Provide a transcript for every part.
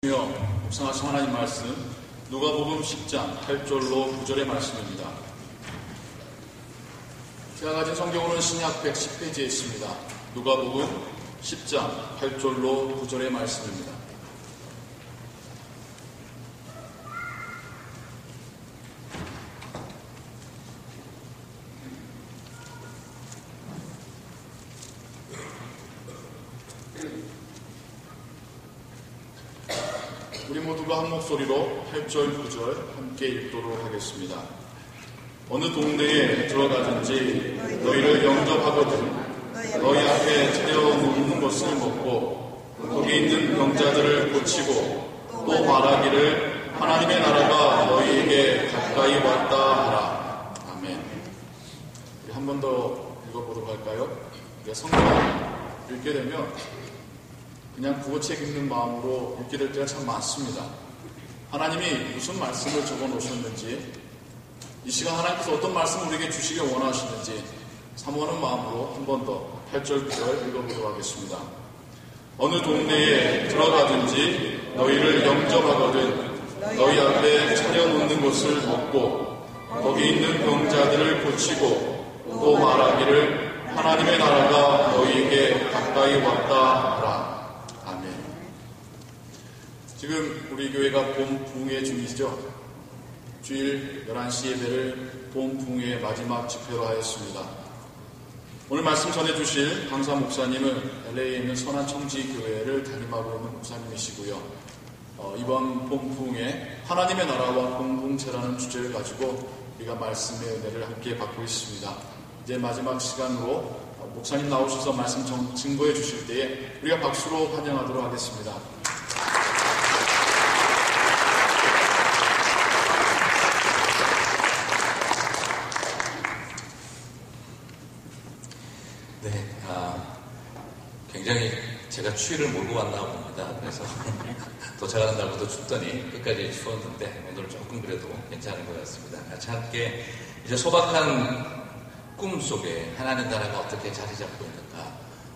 묵상하신 하나님 말씀 누가복음 10장 8절로 9절의 말씀입니다. 제가 가진 성경으로는 신약 110페이지에 있습니다. 누가복음 10장 8절로 9절의 말씀입니다. 우리 모두가 한 목소리로 8절, 9절 함께 읽도록 하겠습니다. 어느 동네에 들어가든지 너희를 영접하거든 너희 앞에 차려놓는 것을 먹고 거기 있는 병자들을 고치고 또 말하기를 하나님의 나라가 너희에게 가까이 왔다 하라. 아멘. 우리 한 번 더 읽어보도록 할까요? 우리가 성경 읽게 되면 그냥 구어책 읽는 마음으로 읽게 될 때가 참 많습니다. 하나님이 무슨 말씀을 적어 놓으셨는지, 이 시간 하나님께서 어떤 말씀을 우리에게 주시길 원하시는지 사모하는 마음으로 한 번 더 8절, 9절 읽어보도록 하겠습니다. 어느 동네에 들어가든지 너희를 영접하거든 너희 앞에 차려놓는 것을 먹고 거기 있는 병자들을 고치고 또 말하기를 하나님의 나라가 너희에게 가까이 왔다 하라. 지금 우리 교회가 봄 부흥회 중이죠. 주일 11시 예배를 봄 부흥회의 마지막 집회로 하였습니다. 오늘 말씀 전해주실 강사 목사님은 LA에 있는 선한청지교회를 담임하고 있는 목사님이시고요. 이번 봄 부흥회 하나님의 나라와 공동체라는 주제를 가지고 우리가 말씀의 은혜를 함께 받고 있습니다. 이제 마지막 시간으로 목사님 나오셔서 말씀 증거해 주실 때에 우리가 박수로 환영하도록 하겠습니다. 굉장히 제가 추위를 몰고 왔나 봅니다. 그래서 도착하는 날부터 춥더니 끝까지 추웠는데 오늘은 조금 그래도 괜찮은 것 같습니다. 같이 함께 이제 소박한 꿈 속에 하나님 나라가 어떻게 자리 잡고 있는가,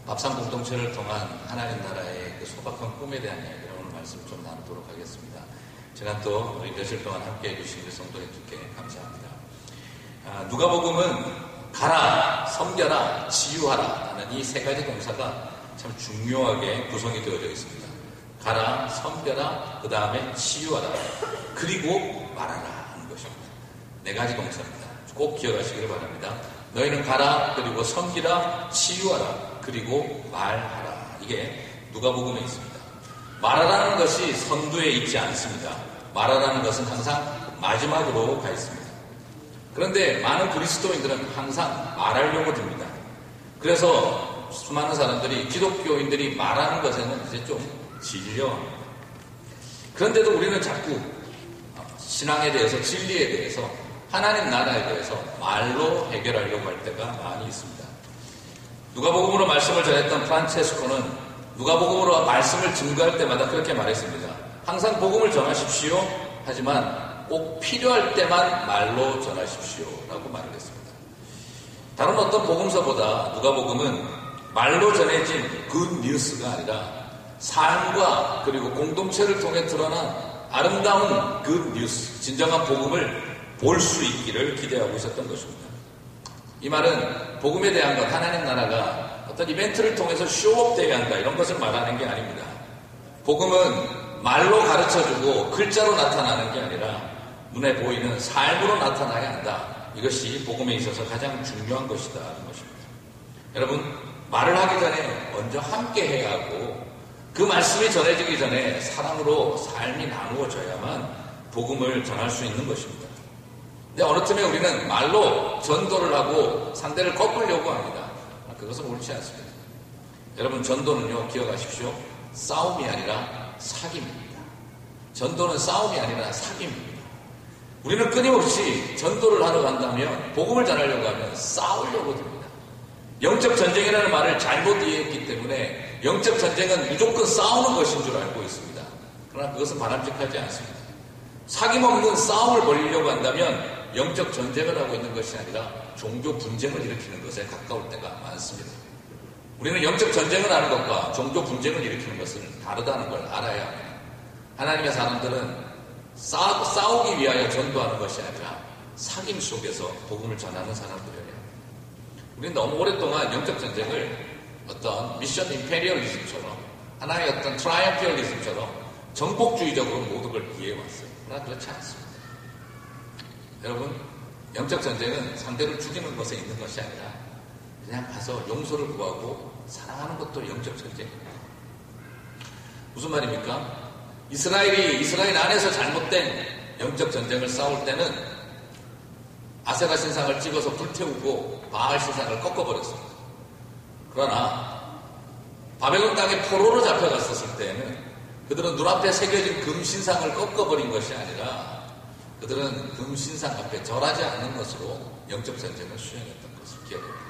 밥상 공동체를 통한 하나님 나라의 그 소박한 꿈에 대한 이야기를 오늘 말씀 좀 나누도록 하겠습니다. 제가 또 우리 며칠 동안 함께 해주신 우리 성도님들께 감사합니다. 누가복음은 가라, 섬겨라, 치유하라 라는 이 세 가지 동사가 참 중요하게 구성이 되어져 있습니다. 가라, 섬겨라, 그 다음에 치유하라, 그리고 말하라 하는 것입니다. 네 가지 동사입니다. 꼭 기억하시기를 바랍니다. 너희는 가라, 그리고 섬기라, 치유하라, 그리고 말하라. 이게 누가복음에 있습니다. 말하라는 것이 선두에 있지 않습니다. 말하라는 것은 항상 마지막으로 가 있습니다. 그런데 많은 그리스도인들은 항상 말하려고 듭니다. 그래서 수많은 사람들이, 기독교인들이 말하는 것에는 이제 좀 질려합니다. 그런데도 우리는 자꾸 신앙에 대해서, 진리에 대해서, 하나님 나라에 대해서 말로 해결하려고 할 때가 많이 있습니다. 누가복음으로 말씀을 전했던 프란체스코는 누가복음으로 말씀을 증거할 때마다 그렇게 말했습니다. 항상 복음을 전하십시오. 하지만 꼭 필요할 때만 말로 전하십시오 라고 말을 했습니다. 다른 어떤 복음서보다 누가복음은 말로 전해진 굿 뉴스가 아니라 삶과 그리고 공동체를 통해 드러난 아름다운 굿 뉴스, 진정한 복음을 볼 수 있기를 기대하고 있었던 것입니다. 이 말은 복음에 대한 것, 하나님 나라가 어떤 이벤트를 통해서 쇼업되게 한다, 이런 것을 말하는 게 아닙니다. 복음은 말로 가르쳐주고 글자로 나타나는 게 아니라 눈에 보이는 삶으로 나타나야 한다. 이것이 복음에 있어서 가장 중요한 것이다 하는 것입니다. 여러분, 말을 하기 전에 먼저 함께 해야 하고 그 말씀이 전해지기 전에 사랑으로 삶이 나누어져야만 복음을 전할 수 있는 것입니다. 근데 어느 틈에 우리는 말로 전도를 하고 상대를 꺾으려고 합니다. 그것은 옳지 않습니다. 여러분, 전도는요, 기억하십시오. 싸움이 아니라 사귐입니다. 전도는 싸움이 아니라 사귐입니다. 우리는 끊임없이 전도를 하러 간다면, 복음을 전하려고 하면 싸우려고 듭니다. 영적 전쟁이라는 말을 잘못 이해했기 때문에 영적 전쟁은 무조건 싸우는 것인 줄 알고 있습니다. 그러나 그것은 바람직하지 않습니다. 사귐 없는 싸움을 벌이려고 한다면 영적 전쟁을 하고 있는 것이 아니라 종교 분쟁을 일으키는 것에 가까울 때가 많습니다. 우리는 영적 전쟁을 하는 것과 종교 분쟁을 일으키는 것은 다르다는 걸 알아야 합니다. 하나님의 사람들은 싸우기 위하여 전도하는 것이 아니라 사귐 속에서 복음을 전하는 사람들이에요. 우리는 너무 오랫동안 영적 전쟁을 어떤 미션 임페리얼리즘처럼 하나의 어떤 트라이엄피얼리즘처럼 정복주의적으로 모든 걸 이해해왔어요. 그러나 그렇지 않습니다. 여러분, 영적 전쟁은 상대를 죽이는 것에 있는 것이 아니라 그냥 가서 용서를 구하고 사랑하는 것도 영적 전쟁입니다. 무슨 말입니까? 이스라엘 안에서 잘못된 영적 전쟁을 싸울 때는 아세라 신상을 찍어서 불태우고 바알 신상을 꺾어버렸습니다. 그러나 바벨론 땅에 포로로 잡혀갔었을 때에는 그들은 눈앞에 새겨진 금신상을 꺾어버린 것이 아니라 그들은 금신상 앞에 절하지 않는 것으로 영적 전쟁을 수행했던 것을 기억합니다.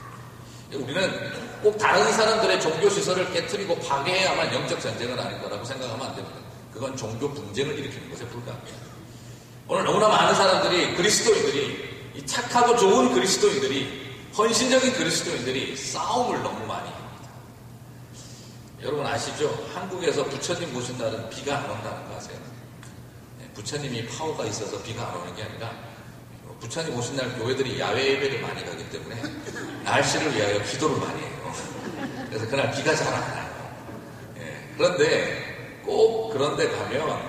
우리는 꼭 다른 사람들의 종교시설을 깨트리고 파괴해야만 영적 전쟁은 아닌 거라고 생각하면 안 됩니다. 그건 종교 분쟁을 일으키는 것에 불과합니다. 오늘 너무나 많은 사람들이 그리스도인들이 이 착하고 좋은 그리스도인들이 헌신적인 그리스도인들이 싸움을 너무 많이 합니다. 여러분 아시죠? 한국에서 부처님 모신 날은 비가 안 온다는 거 아세요? 부처님이 파워가 있어서 비가 안 오는 게 아니라 부처님 오신 날 교회들이 야외 예배를 많이 가기 때문에 날씨를 위하여 기도를 많이 해요. 그래서 그날 비가 잘 안 와요. 그런데 꼭 그런데 가면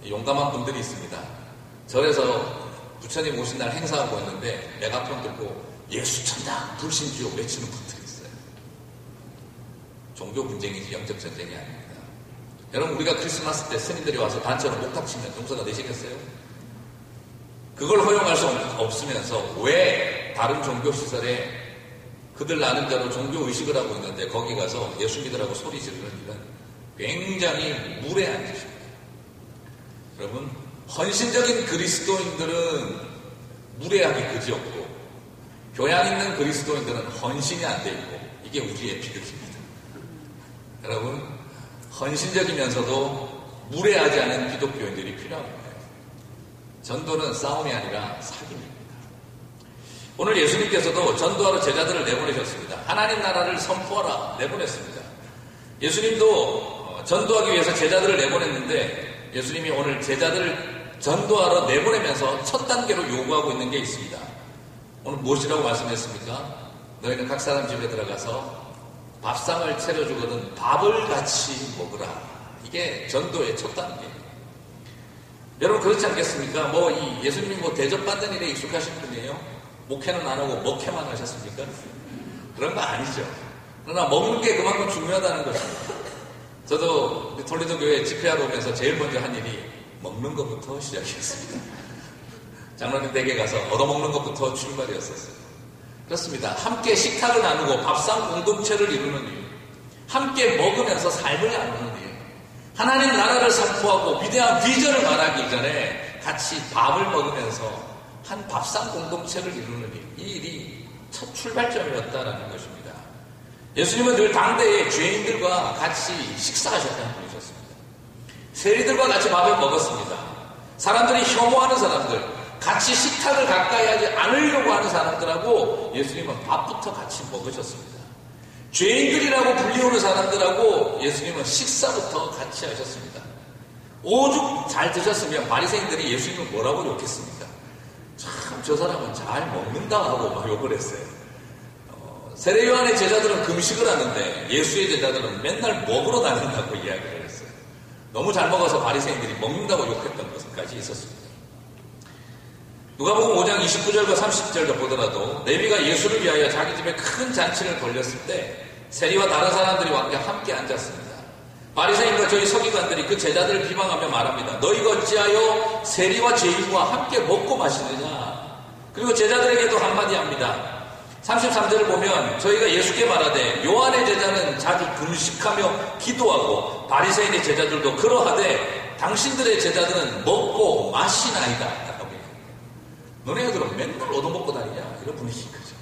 용감한 분들이 있습니다. 절에서 부처님 오신 날 행사하고 있는데 메가폰 들고 예수 천당 불신주요 외치는 분들이 있어요. 종교 분쟁이지 영적 전쟁이 아닙니다. 여러분 우리가 크리스마스 때 스님들이 와서 단체로 목탁 치면 용서가 되시겠어요? 그걸 허용할 수 없으면서 왜 다른 종교시설에 그들 나름대로 종교의식을 하고 있는데 거기 가서 예수 믿으라고 소리 지르는 일은 굉장히 무례한 짓입니다. 여러분 헌신적인 그리스도인들은 무례하기 그지없고 교양 있는 그리스도인들은 헌신이 안 돼 있고 이게 우리의 비극입니다. 여러분 헌신적이면서도 무례하지 않은 기독교인들이 필요합니다. 전도는 싸움이 아니라 사귐입니다. 오늘 예수님께서도 전도하러 제자들을 내보내셨습니다. 하나님 나라를 선포하라 내보냈습니다. 예수님도 전도하기 위해서 제자들을 내보냈는데 예수님이 오늘 제자들을 전도하러 내보내면서 첫 단계로 요구하고 있는 게 있습니다. 오늘 무엇이라고 말씀했습니까? 너희는 각 사람 집에 들어가서 밥상을 차려주거든 밥을 같이 먹으라. 이게 전도의 첫 단계입니다. 여러분 그렇지 않겠습니까? 예수님이 대접받는 일에 익숙하신 분이에요? 목회는 안 하고 먹회만 하셨습니까? 그런 거 아니죠. 그러나 먹는 게 그만큼 중요하다는 것입니다. 저도 톨리도 교회 집회하러 오면서 제일 먼저 한 일이 먹는 것부터 시작했습니다. 장로님 댁에 가서 얻어먹는 것부터 출발이었었어요. 그렇습니다. 함께 식탁을 나누고 밥상 공동체를 이루는 일, 함께 먹으면서 삶을 나누는 일, 하나님 나라를 선포하고 위대한 비전을 말하기 전에 같이 밥을 먹으면서 한 밥상 공동체를 이루는 일, 이 일이 첫 출발점이었다라는 것입니다. 예수님은 늘 당대의 죄인들과 같이 식사하셨다는 분이셨습니다. 세리들과 같이 밥을 먹었습니다. 사람들이 혐오하는 사람들, 같이 식탁을 가까이 하지 않으려고 하는 사람들하고 예수님은 밥부터 같이 먹으셨습니다. 죄인들이라고 불리우는 사람들하고 예수님은 식사부터 같이 하셨습니다. 오죽 잘 드셨으면 바리새인들이 예수님을 뭐라고 욕했습니까? 참 저 사람은 잘 먹는다 하고 막 욕을 했어요. 세례 요한의 제자들은 금식을 하는데 예수의 제자들은 맨날 먹으러 다닌다고 이야기를 했어요. 너무 잘 먹어서 바리새인들이 먹는다고 욕했던 것까지 있었습니다. 누가복음 5장 29절과 30절을 보더라도 레위가 예수를 위하여 자기 집에 큰 잔치를 벌렸을 때 세리와 다른 사람들이 함께 앉았습니다. 바리새인과 저희 서기관들이 그 제자들을 비방하며 말합니다. 너희가 어찌하여 세리와 죄인과 함께 먹고 마시느냐. 그리고 제자들에게도 한마디 합니다. 33절을 보면 저희가 예수께 말하되 요한의 제자는 자주 금식하며 기도하고 바리새인의 제자들도 그러하되 당신들의 제자들은 먹고 마시나이다. 너네들은 맨날 얻어먹고 다니냐? 이런 분위기 거죠.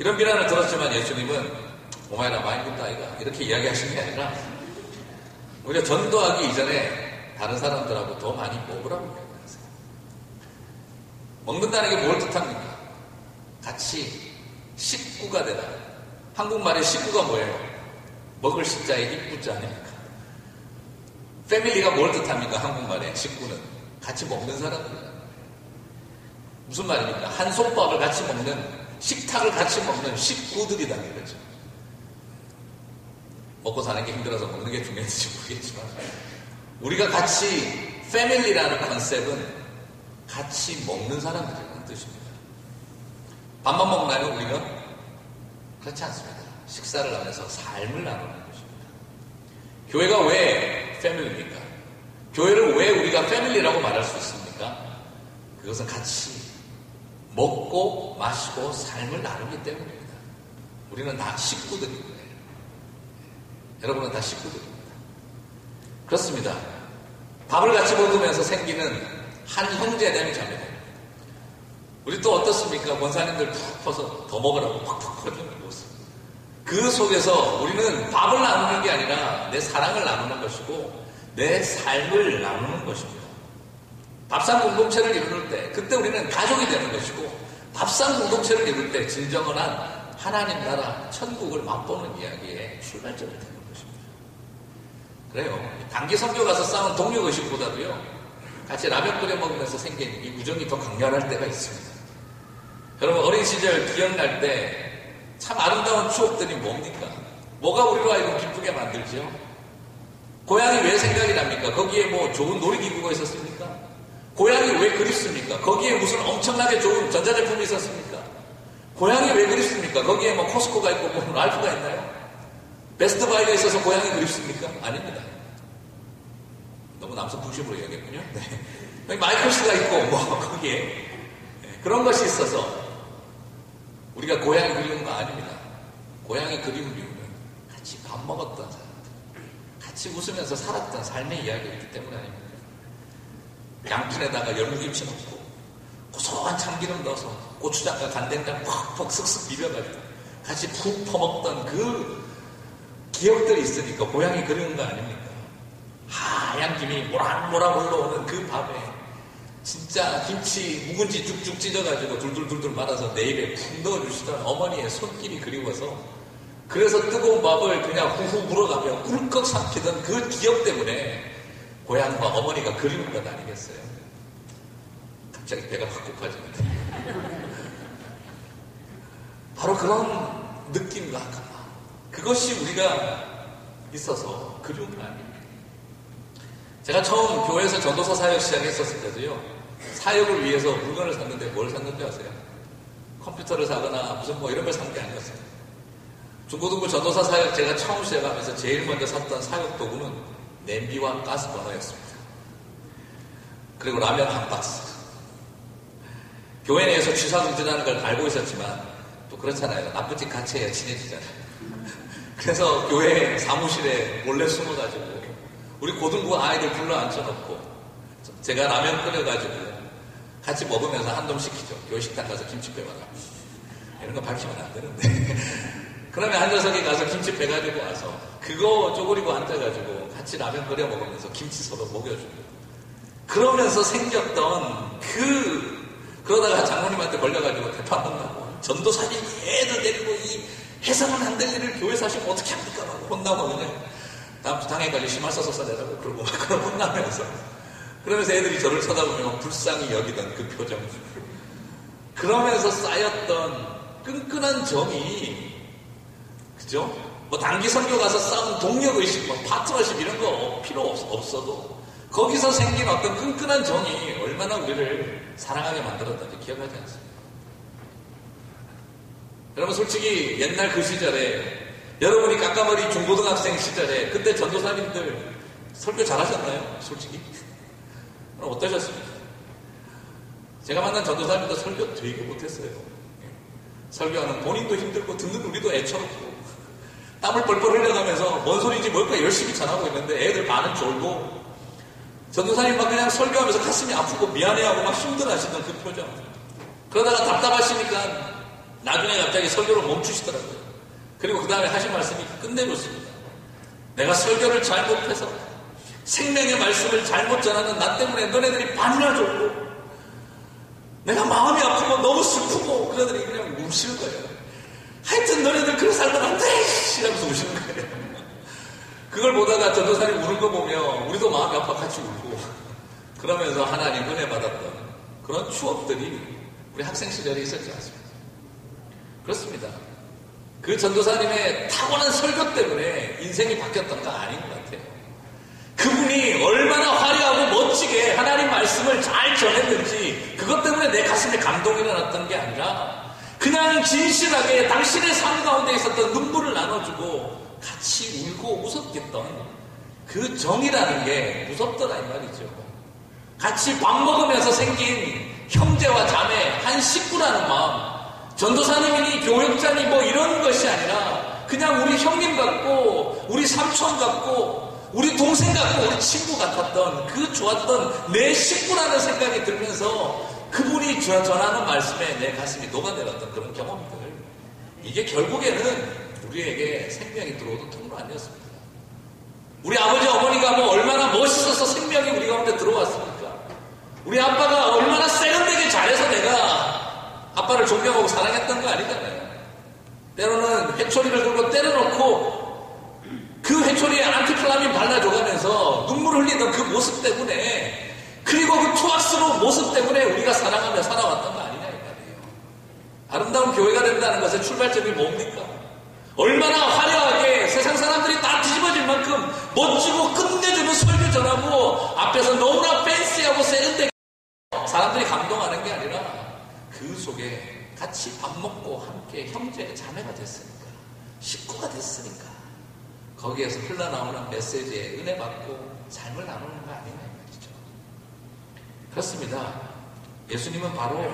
이런 비난을 들었지만 예수님은 오마이라 마인굿다 아이가 이렇게 이야기하시는 게 아니라 오히려 전도하기 이전에 다른 사람들하고 더 많이 먹으라고 이야기하세요. 먹는다는 게 뭘 뜻합니까? 같이 식구가 되다. 한국말의 식구가 뭐예요? 먹을 식자에 이쁘지 않으니까. 패밀리가 뭘 뜻합니까? 한국말에 식구는 같이 먹는 사람들이에요. 무슨 말입니까? 한솥밥을 같이 먹는, 식탁을 같이 먹는 식구들이라는 거죠. 먹고 사는 게 힘들어서 먹는 게 중요한지 모르겠지만 우리가 같이 패밀리라는 컨셉은 같이 먹는 사람들이라는 뜻입니다. 밥만 먹나요, 우리가? 그렇지 않습니다. 식사를 하면서 삶을 나누는 것입니다. 교회가 왜 패밀리입니까? 교회를 왜 우리가 패밀리라고 말할 수 있습니까? 그것은 같이 먹고 마시고 삶을 나누기 때문입니다. 우리는 다 식구들입니다. 여러분은 다 식구들입니다. 그렇습니다. 밥을 같이 먹으면서 생기는 한 형제됨이 자매됨. 우리 또 어떻습니까? 권사님들 푹 퍼서 더 먹으라고 팍팍 퍼주는 모습. 그 속에서 우리는 밥을 나누는 게 아니라 내 사랑을 나누는 것이고 내 삶을 나누는 것입니다. 밥상 공동체를 이룰 때 그때 우리는 가족이 되는 것이고 밥상 공동체를 이룰 때 진정한 하나님 나라 천국을 맛보는 이야기의 출발점이 되는 것입니다. 그래요. 단기 선교 가서 싸운 동료의식보다도요 같이 라면 끓여 먹으면서 생긴 이 우정이 더 강렬할 때가 있습니다. 여러분 어린 시절 기억날 때 참 아름다운 추억들이 뭡니까? 뭐가 우리로 하여금 기쁘게 만들죠? 고향이 왜 생각이 납니까? 거기에 뭐 좋은 놀이기구가 있었습니까? 고향이 왜 그립습니까? 거기에 무슨 엄청나게 좋은 전자제품이 있었습니까? 고향이 왜 그립습니까? 거기에 뭐 코스코가 있고 뭐 랄프가 있나요? 베스트바이가 있어서 고향이 그립습니까? 아닙니다. 너무 남성 중심으로 이야기했군요. 네. 마이클스가 있고 뭐 거기에 그런 것이 있어서 우리가 고향이 그리운 거 아닙니다. 고향이 그리운 이유는 같이 밥 먹었던 사람들, 같이 웃으면서 살았던 삶의 이야기이기 때문 아닙니까? 양푼에다가 열무김치 넣고 고소한 참기름 넣어서 고추장과 간된장 퍽퍽 슥슥 비벼가지고 같이 푹 퍼먹던 그 기억들이 있으니까 고향이 그리운 거 아닙니까? 하얀 김이 모락모락 올라오는 그 밥에 진짜 김치 묵은지 쭉쭉 찢어가지고 둘둘둘둘 말아서 내 입에 푹 넣어주시던 어머니의 손길이 그리워서 그래서 뜨거운 밥을 그냥 후후 불어가며 꿀꺽 삼키던 그 기억 때문에 고향과 어머니가 그리운 것 아니겠어요? 갑자기 배가 확 고파지는데 바로 그런 느낌과 그것이 우리가 있어서 그리운 거 아닙니까? 제가 처음 교회에서 전도사 사역 시작했었을 때도요, 사역을 위해서 물건을 샀는데 뭘 샀는지 아세요? 컴퓨터를 사거나 무슨 뭐 이런 걸 산 게 아니었어요. 중고등부 전도사 사역 제가 처음 시작하면서 제일 먼저 샀던 사역 도구는 냄비와 가스 버너였습니다. 그리고 라면 한 박스. 교회 내에서 취사금지라는 걸 알고 있었지만 또 그렇잖아요. 나쁜 짓 같이 해야 친해지잖아요. 그래서 교회 사무실에 몰래 숨어가지고 우리 고등부 아이들 불러 앉혀놓고 제가 라면 끓여가지고 같이 먹으면서 한동 시키죠. 교회 식당 가서 김치 빼와라. 이런 거 밝히면 안 되는데. 그러면 한 녀석이 가서 김치 빼가지고 와서 그거 쪼그리고 앉아가지고 같이 라면 끓여 먹으면서 김치 서로 먹여주고 그러면서 생겼던 그러다가 장모님한테 걸려가지고 대파 혼나고 전도사님 애들 데리고 이 해서는 안 될 일을 교회 사시면 어떻게 합니까? 막 혼나고 그냥 다음 주 당해까지 심할 써서 써내라고 그러고 막 그런 혼나면서 그러면서 애들이 저를 쳐다보면 불쌍히 여기던 그 표정 그러면서 쌓였던 끈끈한 정이 그죠? 뭐 단기 선교 가서 싸운 동력의식, 뭐 파트너십 이런 거 필요 없어도 거기서 생긴 어떤 끈끈한 정이 얼마나 우리를 사랑하게 만들었는지 기억하지 않습니까? 여러분 솔직히 옛날 그 시절에 여러분이 깎아머리 중고등학생 시절에 그때 전도사님들 설교 잘하셨나요? 솔직히? 그럼 어떠셨습니까? 제가 만난 전도사님도 설교 되게 못했어요. 설교하는 본인도 힘들고 듣는 우리도 애처롭고 땀을 뻘뻘 흘려가면서 뭔 소리인지 뭘까 열심히 전하고 있는데 애들 반은 졸고 전도사님 막 그냥 설교하면서 가슴이 아프고 미안해하고 막 힘들어하시던 그 표정. 그러다가 답답하시니까 나중에 갑자기 설교를 멈추시더라고요. 그리고 그 다음에 하신 말씀이 끝내줬습니다. 내가 설교를 잘못해서 생명의 말씀을 잘못 전하는 나 때문에 너네들이 반이나 졸고 내가 마음이 아프고 너무 슬프고 그러더니 그냥 우시는 거예요. 하여튼 너네들 그렇게 살면 안 돼! 이러면서 우시는 거예요. 그걸 보다가 전도사님 우는 거 보면 우리도 마음이 아파 같이 울고 그러면서 하나님 은혜 받았던 그런 추억들이 우리 학생 시절에 있었지 않습니까? 그렇습니다. 그 전도사님의 타고난 설교 때문에 인생이 바뀌었던 거 아닌 것 같아요. 그분이 얼마나 화려하고 멋지게 하나님 말씀을 잘 전했는지 그것 때문에 내 가슴에 감동이 일어났던 게 아니라 그냥 진실하게 당신의 삶 가운데 있었던 눈물을 나눠주고 같이 울고 웃었겠던 그 정이라는 게 무섭더라 이 말이죠. 같이 밥 먹으면서 생긴 형제와 자매 한 식구라는 마음, 전도사님이니 교역자니 뭐 이런 것이 아니라 그냥 우리 형님 같고 우리 삼촌 같고 우리 동생 같고 우리 친구 같았던 그 좋았던 내 식구라는 생각이 들면서 그분이 전하는 말씀에 내 가슴이 녹아내렸던 그런 경험들, 이게 결국에는 우리에게 생명이 들어오던 통로 아니었습니까? 우리 아버지 어머니가 뭐 얼마나 멋있어서 생명이 우리 가운데 들어왔습니까? 우리 아빠가 얼마나 세련되게 잘해서 내가 아빠를 존경하고 사랑했던 거 아니잖아요. 때로는 회초리를 들고 때려놓고 그 회초리에 안티플라민 발라줘가면서 눈물 흘리던 그 모습 때문에, 그리고 그 투악스러운 모습 때문에 우리가 사랑하며 살아왔던 거 아니냐 이 말이에요. 아름다운 교회가 된다는 것의 출발점이 뭡니까? 얼마나 화려하게 세상 사람들이 다 뒤집어질 만큼 멋지고 끝내주는 설교 전하고 앞에서 너무나 팬시하고 세련되게 사람들이 감동하는 게 아니라 그 속에 같이 밥 먹고 함께 형제 자매가 됐으니까, 식구가 됐으니까 거기에서 흘러나오는 메시지에 은혜 받고 삶을 나누는 거 아니냐 이 말이죠. 그렇습니다. 예수님은 바로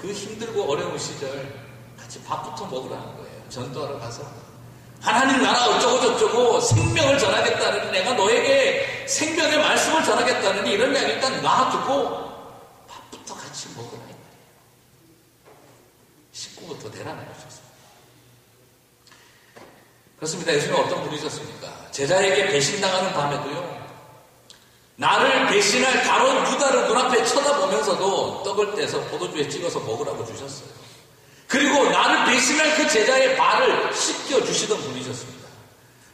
그 힘들고 어려운 시절 같이 밥부터 먹으라는 거예요. 전도하러 가서 하나님 나라 어쩌고 저쩌고 생명을 전하겠다는, 내가 너에게 생명의 말씀을 전하겠다는 이런 이야기 일단 놔두고 밥부터 같이 먹으라 이 말이에요. 식구부터 내라는 것이었습니다. 그렇습니다. 예수님은 어떤 분이셨습니까? 제자에게 배신당하는 밤에도요, 나를 배신할 가롯 유다를 눈앞에 쳐다보면서도 떡을 떼서 포도주에 찍어서 먹으라고 주셨어요. 그리고 나를 배신할 그 제자의 발을 씻겨주시던 분이셨습니다.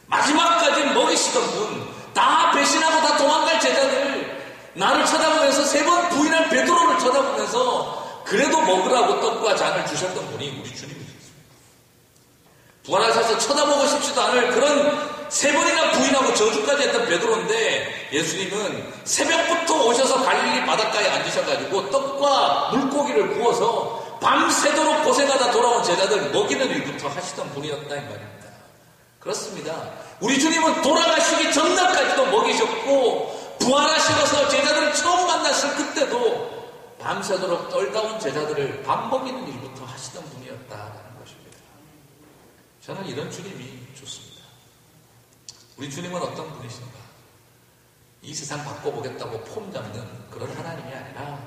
마지막까지 먹이시던 분, 다 배신하고 다 도망갈 제자들, 나를 쳐다보면서 3번 부인할 베드로를 쳐다보면서 그래도 먹으라고 떡과 잔을 주셨던 분이 우리 주님이셨습니다. 부활하셔서 쳐다보고 싶지도 않을 그런 3번이나 부인하고 저주까지 했던 베드로인데, 예수님은 새벽부터 오셔서 갈릴리 바닷가에 앉으셔가지고 떡과 물고기를 구워서 밤새도록 고생하다 돌아온 제자들 먹이는 일부터 하시던 분이었다 이 말입니다. 그렇습니다. 우리 주님은 돌아가시기 전날까지도 먹이셨고, 부활하시고서 제자들을 처음 만났을 그때도 밤새도록 떨다온 제자들을 밥 먹이는 일부터 하시던 분이었다는 것입니다. 저는 이런 주님이 좋습니다. 우리 주님은 어떤 분이신가? 이 세상 바꿔보겠다고 폼 잡는 그런 하나님이 아니라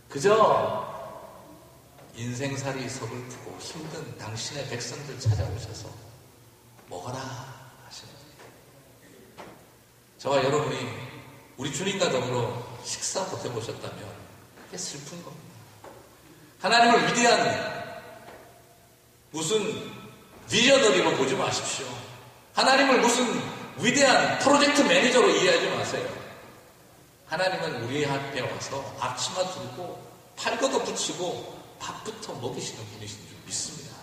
그저 인생살이 서글프고 힘든 당신의 백성들 찾아오셔서 먹어라 하시는 분이에요. 저와 여러분이 우리 주님과 더불어 식사 못 해보셨다면 그게 슬픈 겁니다. 하나님을 위대한 무슨 비저너리로 보지 마십시오. 하나님을 무슨 위대한 프로젝트 매니저로 이해하지 마세요. 하나님은 우리 앞에 와서 앞치마 들고 팔 걷어 붙이고 밥부터 먹이시는 분이신 줄 믿습니다.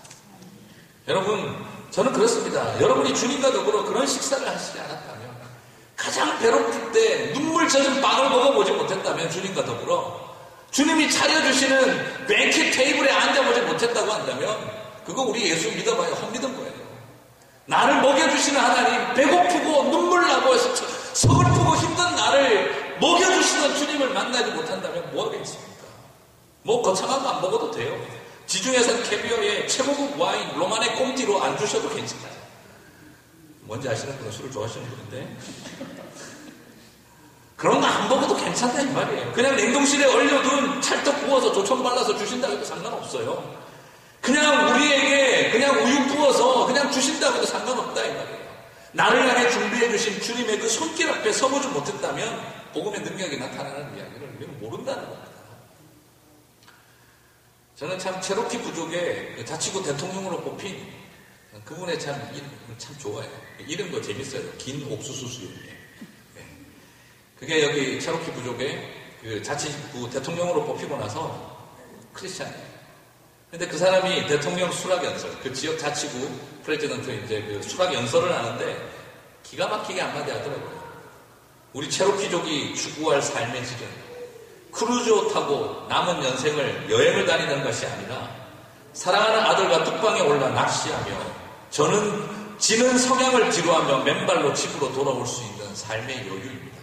여러분, 저는 그렇습니다. 여러분이 주님과 더불어 그런 식사를 하시지 않았다면, 가장 배고플 때 눈물 젖은 빵을 먹어보지 못했다면, 주님과 더불어 주님이 차려주시는 뱅켓 테이블에 앉아보지 못했다고 한다면, 그거 우리 예수 믿어봐야 헛믿은 거예요. 나를 먹여주시는 하나님, 배고프고 눈물 나고 서글프고 힘든 나를 먹여주시는 주님을 만나지 못한다면 뭐 하겠습니까? 뭐 거창한 거 안 먹어도 돼요. 지중해산 캐비어에 최고급 와인 로마네 꼼띠로 안 주셔도 괜찮아요. 뭔지 아시는 분은 술을 좋아하시는 분인데, 그런 거 안 먹어도 괜찮다 이 말이에요. 그냥 냉동실에 얼려둔 찰떡 구워서 조청 발라서 주신다고 해도 상관없어요. 그냥 우리에게 그냥 우유 부어서 그냥 주신다고 해도 상관없다 이 말이에요. 나를 향해 준비해 주신 주님의 그 손길 앞에 서보지 못했다면 복음의 능력이 나타나는 이야기를 우리는 모른다는 겁니다. 저는 참 체로키 부족의 자치구 대통령으로 뽑힌 그분의 참 좋아요. 이름도 재밌어요. 긴 옥수수 수육이에요. 네. 그게 여기 체로키 부족의 그 자치구 대통령으로 뽑히고 나서 크리스찬이에요. 근데 그 사람이 대통령 수락연설, 그 지역 자치구 프레지던트 이제 그 수락연설을 하는데 기가 막히게 한마디 하더라고요. 우리 체로키족이 추구할 삶의 질은 크루즈 타고 남은 연생을 여행을 다니는 것이 아니라 사랑하는 아들과 뚝방에 올라 낚시하며 저는 지는 성향을 뒤로하며 맨발로 집으로 돌아올 수 있는 삶의 여유입니다.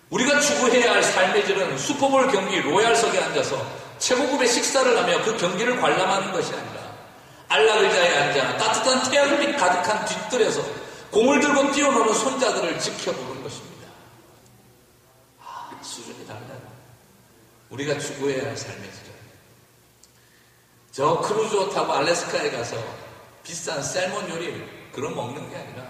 우리가 추구해야 할 삶의 질은 슈퍼볼 경기 로얄석에 앉아서 최고급의 식사를 하며 그 경기를 관람하는 것이 아니라 안락의자에 앉아 따뜻한 태양빛 가득한 뒷뜰에서 공을 들고 뛰어노는 손자들을 지켜보는 것입니다. 수준이 달라요. 우리가 추구해야 할 삶의 질은 저 크루즈 타고 알래스카에 가서 비싼 셀몬 요리를 그런 먹는 게 아니라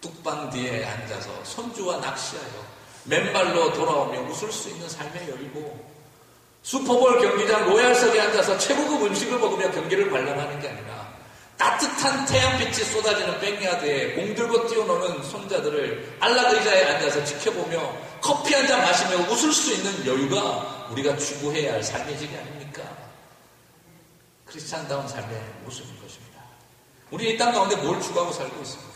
뚝방 뒤에 앉아서 손주와 낚시하여 맨발로 돌아오며 웃을 수 있는 삶의 여유고 슈퍼볼 경기장 로얄석에 앉아서 최고급 음식을 먹으며 경기를 관람하는 게 아니라 따뜻한 태양빛이 쏟아지는 백야드에 공 들고 뛰어노는 손자들을 안락의자에 앉아서 지켜보며 커피 한 잔 마시며 웃을 수 있는 여유가 우리가 추구해야 할 삶의 질이 아닙니까? 크리스찬다운 삶의 모습인 것입니다. 우리 이 땅 가운데 뭘 추구하고 살고 있습니까?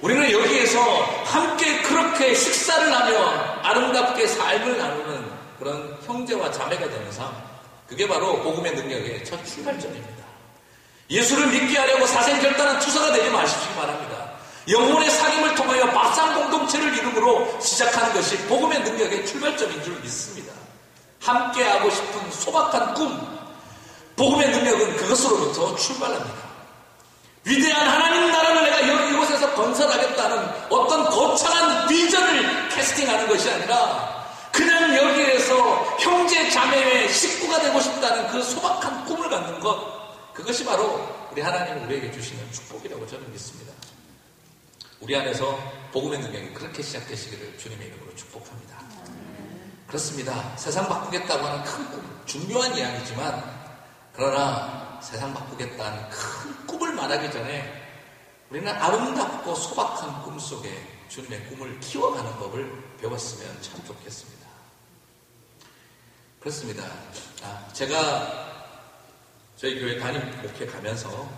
우리는 여기에서 함께 그렇게 식사를 하며 아름답게 삶을 나누는 그런 형제와 자매가 되는 삶, 그게 바로 복음의 능력의 첫 출발점입니다. 예수를 믿게 하려고 사생결단한 투사가 되지 마십시오 바랍니다. 영혼의 상임을 통하여 막상 공동체를 이름으로 시작하는 것이 복음의 능력의 출발점인 줄 믿습니다. 함께하고 싶은 소박한 꿈, 복음의 능력은 그것으로부터 출발합니다. 위대한 하나님 나라를 내가 이곳에서 건설하겠다는 어떤 거창한 비전을 캐스팅하는 것이 아니라 그냥 여기에서 형제 자매의 식구가 되고 싶다는 그 소박한 꿈을 갖는 것, 그것이 바로 우리 하나님 우리에게 주시는 축복이라고 저는 믿습니다. 우리 안에서 복음의 능력이 그렇게 시작되시기를 주님의 이름으로 축복합니다. 그렇습니다. 세상 바꾸겠다고 하는 큰 꿈, 중요한 이야기지만 그러나 세상 바꾸겠다는 큰 꿈을 말하기 전에 우리는 아름답고 소박한 꿈 속에 주님의 꿈을 키워가는 법을 배웠으면 참 좋겠습니다. 그렇습니다. 제가 저희 교회 담임 목회 가면서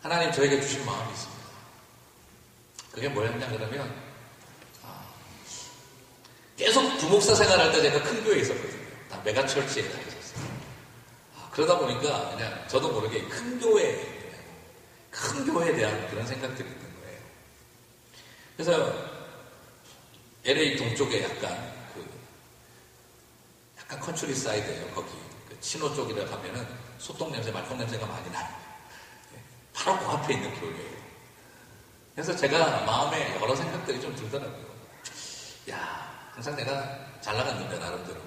하나님 저에게 주신 마음이 있습니다. 그게 뭐였냐 그러면 계속 부목사 생활할 때 제가 큰 교회에 있었거든요. 다 메가철치에 다녔었어요. 그러다 보니까 그냥 저도 모르게 큰 교회에 대한 그런 생각들이 있는 거예요. 그래서 LA 동쪽에 약간 컨트리 사이드예요. 거기 신호 쪽이라 가면은 소똥 냄새, 말똥 냄새가 많이 나요. 바로 그 앞에 있는 교회예요. 그래서 제가 마음에 여러 생각들이 좀 들더라고요. 항상 내가 잘 나갔는데 나름대로.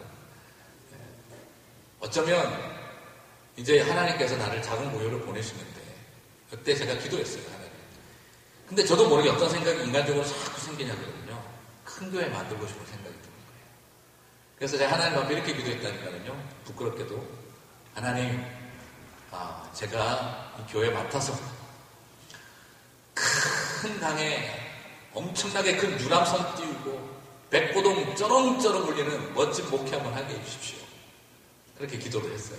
어쩌면 이제 하나님께서 나를 작은 모교를 보내시는데 그때 제가 기도했어요. 하나님. 근데 저도 모르게 어떤 생각이 인간적으로 자꾸 생기냐거든요. 큰 교회 만들고 싶은 생각이 드는 거예요. 그래서 제가 하나님 앞에 이렇게 기도했다니까요. 부끄럽게도 하나님, 제가 이 교회 맡아서 큰 강에 엄청나게 큰 유람선 띄우고 백고동 쩌렁쩌렁 울리는 멋진 목회 한번 하게 해주십시오. 그렇게 기도를 했어요.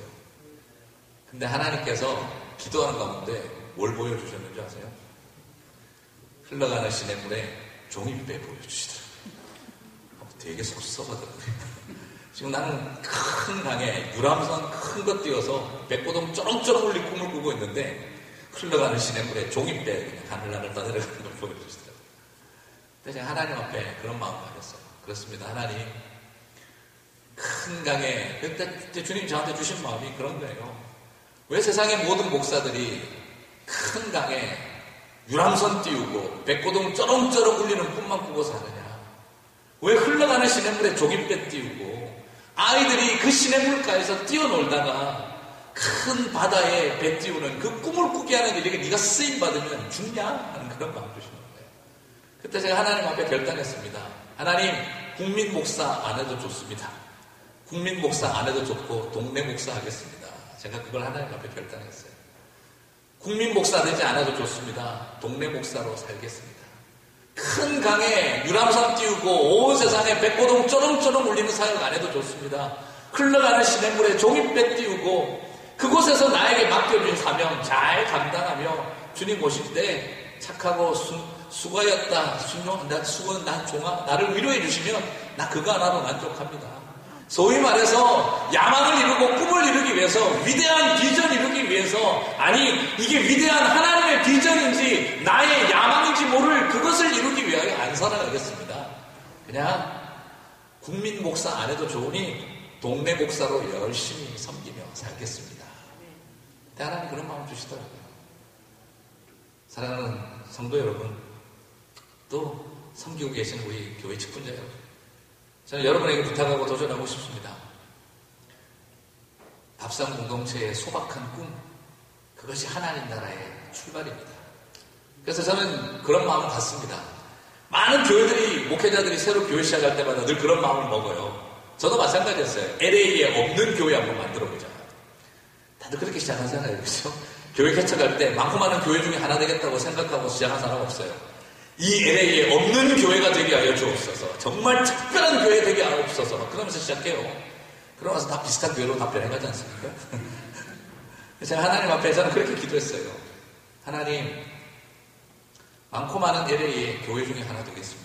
근데 하나님께서 기도하는 가운데 뭘 보여주셨는지 아세요? 흘러가는 시냇물에 종이배 보여주시더라고요. 되게 섭섭하더라고요. 지금 나는 큰 강에 유람선 큰 거 띄워서 백고동 쩌렁쩌렁 울리 꿈을 꾸고 있는데 흘러가는 시냇물에 종이배 그냥 하늘나라를 떠내려가는 걸 보여주시더라고요. 근데 제가 하나님 앞에 그런 마음을 가졌어요. 그렇습니다. 하나님, 큰 강에 그때 주님 저한테 주신 마음이 그런 거예요. 왜 세상의 모든 목사들이 큰 강에 유람선 띄우고 백고동 쩌렁쩌렁 울리는 꿈만 꾸고 사느냐? 왜 흘러가는 시냇물에 종이배 띄우고 아이들이 그 시냇물가에서 뛰어놀다가 큰 바다에 배 띄우는 그 꿈을 꾸게 하는 일에게 네가 쓰임받으면 죽냐? 하는 그런 마음 주시는 거예요. 그때 제가 하나님 앞에 결단했습니다. 하나님, 국민 목사 안 해도 좋습니다. 국민 목사 안 해도 좋고 동네 목사 하겠습니다. 제가 그걸 하나님 앞에 결단했어요. 국민 목사 되지 않아도 좋습니다. 동네 목사로 살겠습니다. 큰 강에 유람선 띄우고 온 세상에 백고동 쩌렁쩌렁 울리는 사역 안 해도 좋습니다. 흘러가는 시냇물에 종이배 띄우고 그곳에서 나에게 맡겨준 사명 잘 감당하며 주님 오실 때 착하고 수고하였다. 난 종아. 나를 위로해 주시면 나 그거 하나로 만족합니다. 소위 말해서 야망을 이루고 꿈을 이루기 위해서 위대한 비전 이루기 위해서 아니 이게 위대한 하나님의 비전인지 나의 야망인지 모를 그것을 이루기 위하여 안 살아가겠습니다. 그냥 국민 목사 안 해도 좋으니 동네 목사로 열심히 섬기며 살겠습니다. 근데 하나님 그런 마음 주시더라고요. 사랑하는 성도 여러분, 또 섬기고 계시는 우리 교회 직분자 여러분, 저는 여러분에게 부탁하고 도전하고 싶습니다. 밥상 공동체의 소박한 꿈, 그것이 하나님 나라의 출발입니다. 그래서 저는 그런 마음을 갖습니다. 많은 교회들이, 목회자들이 새로 교회 시작할 때마다 늘 그런 마음을 먹어요. 저도 마찬가지였어요. LA에 없는 교회 한번 만들어보자. 다들 그렇게 시작하잖아요. 그렇죠? 교회 개척할 때 많고 많은 교회 중에 하나 되겠다고 생각하고 시작한 사람 없어요. 이 LA에 없는 교회가 되게 하여 주옵소서. 정말 특별한 교회 되게 하여 주옵소서. 그러면서 시작해요. 그러고 나서 다 비슷한 교회로 다 변해가지 않습니까? 제가 하나님 앞에 저는 그렇게 기도했어요. 하나님, 많고 많은 LA의 교회 중에 하나 되겠습니다.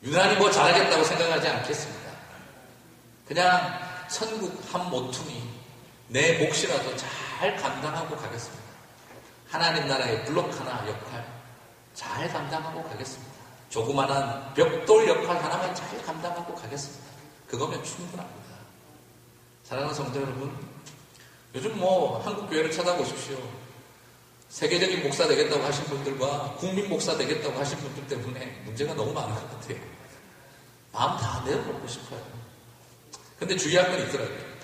유난히 뭐 잘하겠다고 생각하지 않겠습니다. 그냥 천국 한 모퉁이 내 몫이라도 잘 감당하고 가겠습니다. 하나님 나라의 블록 하나 역할 잘 감당하고 가겠습니다. 조그만한 벽돌 역할 하나만 잘 감당하고 가겠습니다. 그거면 충분합니다. 사랑하는 성도 여러분, 요즘 뭐 한국 교회를 찾아보십시오. 세계적인 목사 되겠다고 하신 분들과 국민 목사 되겠다고 하신 분들 때문에 문제가 너무 많은 것 같아요. 마음 다 내어놓고 싶어요. 근데 주의할 건 있더라고요.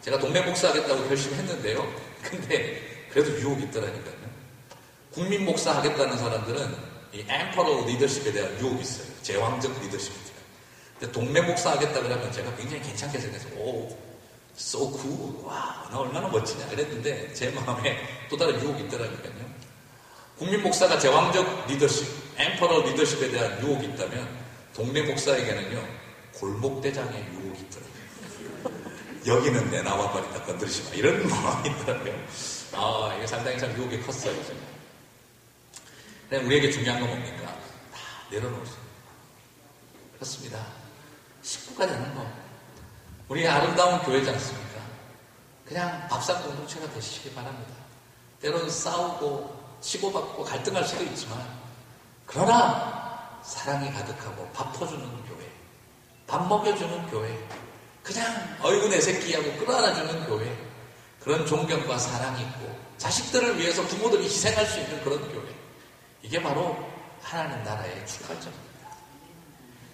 제가 동네 목사 하겠다고 결심했는데요. 근데 그래도 유혹이 있더라니까요. 국민 목사 하겠다는 사람들은 이 엠퍼러 리더십에 대한 유혹이 있어요. 제왕적 리더십이 있어요. 근데 동네 목사 하겠다 그러면 제가 굉장히 괜찮게 생각해서 오, so cool. 와, 나 얼마나 멋지냐 그랬는데 제 마음에 또 다른 유혹이 있더라니까요. 국민 목사가 제왕적 리더십, 엠퍼러 리더십에 대한 유혹이 있다면 동네 목사에게는요, 골목대장의 유혹이 있더라고요. 여기는 내 나와버리다 건드리지 마. 이런 마음이 있더라고요. 아, 이게 상당히 참 유혹이 컸어요. 근데 우리에게 중요한 건 뭡니까? 다 내려놓으세요. 그렇습니다. 식구가 되는 거. 우리 아름다운 교회지 않습니까? 그냥 밥상 공동체가 되시기 바랍니다. 때로는 싸우고 치고받고 갈등할 수도 있지만 그러나 사랑이 가득하고 밥 퍼주는 교회, 밥 먹여주는 교회, 그냥 어이구 내 새끼하고 끌어안아주는 교회, 그런 존경과 사랑이 있고 자식들을 위해서 부모들이 희생할 수 있는 그런 교회, 이게 바로 하나님 나라의 출발점입니다.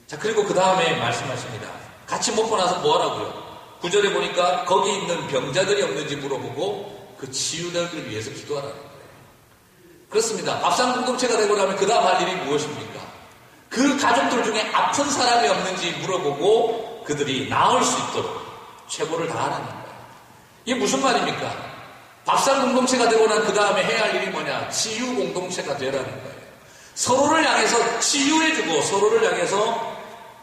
자, 그리고 그 다음에 말씀하십니다. 같이 먹고 나서 뭐 하라고요? 9절에 보니까 거기 있는 병자들이 없는지 물어보고 그 치유되기를 위해서 기도하라는 거예요. 그렇습니다. 밥상 공동체가 되고 나면 그 다음 할 일이 무엇입니까? 그 가족들 중에 아픈 사람이 없는지 물어보고 그들이 나을 수 있도록 최고를 다하라는 거예요. 이게 무슨 말입니까? 밥상 공동체가 되고 난 그 다음에 해야 할 일이 뭐냐? 치유 공동체가 되라는 거예요. 서로를 향해서 치유해주고 서로를 향해서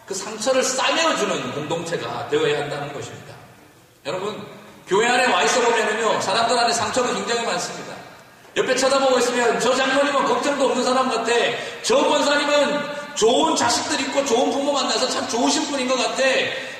그 상처를 싸매어주는 공동체가 되어야 한다는 것입니다. 여러분, 교회 안에 와 있어 보면은요, 사람들 안에 상처가 굉장히 많습니다. 옆에 쳐다보고 있으면 저 장로님은 걱정도 없는 사람 같아. 저 권사님은 좋은 자식들 있고 좋은 부모 만나서 참 좋으신 분인 것 같아.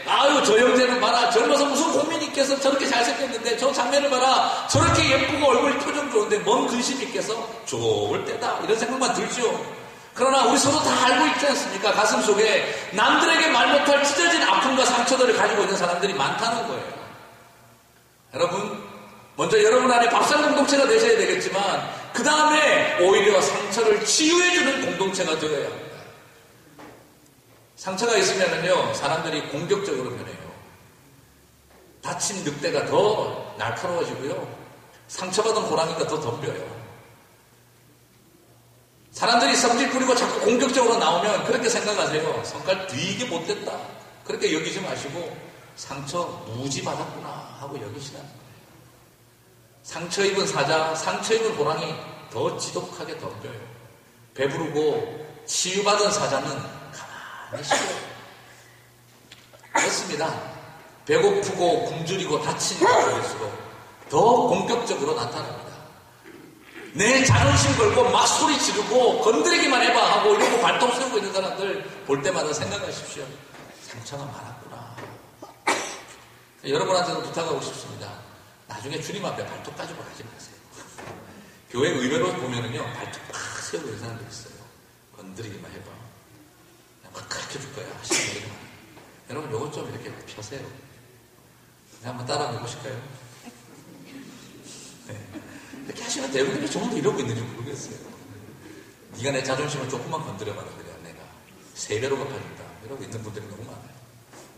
아유, 저 형제는 봐라. 젊어서 무슨 고민이 있겠어. 저렇게 잘생겼는데 저 장면을 봐라. 저렇게 예쁘고 얼굴이 표정 좋은데 뭔 근심이 있겠어. 좋을 때다. 이런 생각만 들죠. 그러나 우리 서로 다 알고 있지 않습니까? 가슴 속에 남들에게 말 못할 찢어진 아픔과 상처들을 가지고 있는 사람들이 많다는 거예요. 여러분, 먼저 여러분 안에 밥상 공동체가 되셔야 되겠지만 그 다음에 오히려 상처를 치유해주는 공동체가 되어야 합니다. 상처가 있으면은요, 사람들이 공격적으로 변해요. 다친 늑대가 더 날카로워지고요, 상처받은 호랑이가 더 덤벼요. 사람들이 성질 부리고 자꾸 공격적으로 나오면 그렇게 생각하세요. 성깔 되게 못됐다. 그렇게 여기지 마시고 상처 무지 받았구나 하고 여기시라는 거예요. 상처 입은 사자, 상처 입은 호랑이 더 지독하게 덤벼요. 배부르고 치유받은 사자는 가만히 쉬어요. 그렇습니다. 배고프고 굶주리고 다친 사람일수록 더 공격적으로 나타납니다. 내 자존심 걸고 막 소리 지르고 건드리기만 해봐 하고 이러고 발톱 세우고 있는 사람들 볼 때마다 생각하십시오. 상처가 많았구나. 여러분한테도 부탁하고 싶습니다. 나중에 주님 앞에 발톱 가지고 가지 마세요. 교회 의외로 보면은요, 발톱 팍 세우고 있는 사람들 있어요. 건드리기만 해봐. 막 가르쳐 줄 거야. 하시는 분들이 많아요. 여러분, 요것 좀 이렇게 펴세요. 한번 따라 해보실까요? 네. 이렇게 하시면 대부분이 조금도 이러고 있는지 모르겠어요. 네가 내 자존심을 조금만 건드려봐라. 그래, 내가 3배로 갚아준다. 이러고 있는 분들이 너무 많아요.